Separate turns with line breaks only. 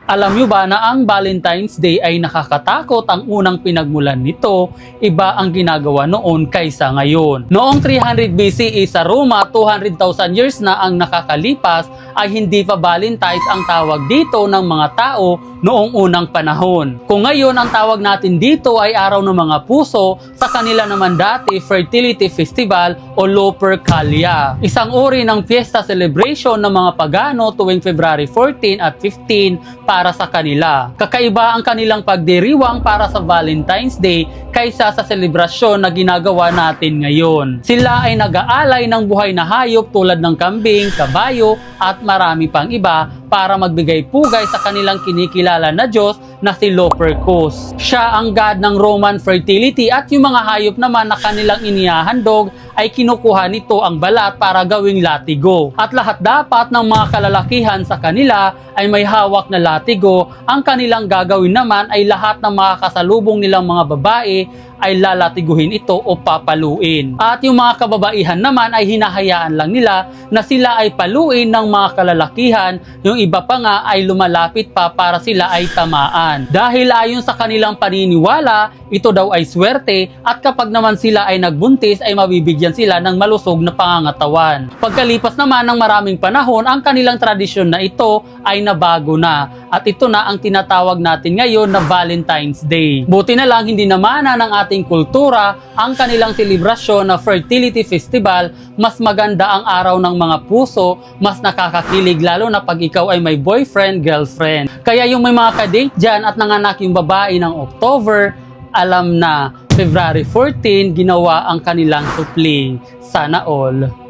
Alam nyo ba na ang Valentine's Day ay nakakatakot? Ang unang pinagmulan nito, iba ang ginagawa noon kaysa ngayon. Noong 300 BCE sa Roma, 200,000 years na ang nakakalipas, ay hindi pa Valentine's ang tawag dito ng mga tao noong unang panahon. Kung ngayon ang tawag natin dito ay araw ng mga puso, sa kanila naman dati fertility festival o Lupercalia. Isang uri ng fiesta celebration ng mga pagano tuwing February 14 at 15 para sa kanila. Kakaiba ang kanilang pagdiriwang para sa Valentine's Day kaysa sa selebrasyon na ginagawa natin ngayon. Sila ay nag-aalay ng buhay na hayop tulad ng kambing, kabayo at marami pang iba para magbigay pugay sa kanilang kinikilala na Diyos na si Lupercus. Siya ang god ng Roman fertility at yung mga hayop naman na kanilang inihahandog ay kinukuha nito ang balat para gawing latigo. At lahat dapat ng mga kalalakihan sa kanila ay may hawak na latigo. Ang kanilang gagawin naman ay lahat ng mga kasalubong nilang mga babae ay lalatiguhin ito o papaluin. At yung mga kababaihan naman ay hinahayaan lang nila na sila ay paluin ng mga kalalakihan, yung iba pa nga ay lumalapit pa para sila ay tamaan. Dahil ayon sa kanilang paniniwala, ito daw ay swerte at kapag naman sila ay nagbuntis ay mabibigyan sila ng malusog na pangangatawan. Pagkalipas naman ng maraming panahon, ang kanilang tradisyon na ito ay nabago na at ito na ang tinatawag natin ngayon na Valentine's Day. Buti na lang hindi namana ng ating kultura ang kanilang selebrasyon na fertility festival. Mas maganda ang araw ng mga puso, mas nakakakilig lalo na pag ikaw ay may boyfriend, girlfriend. Kaya yung may mga kadate dyan at nanganak yung babae ng October, alam na February 14 ginawa ang kanilang supling. Sana all.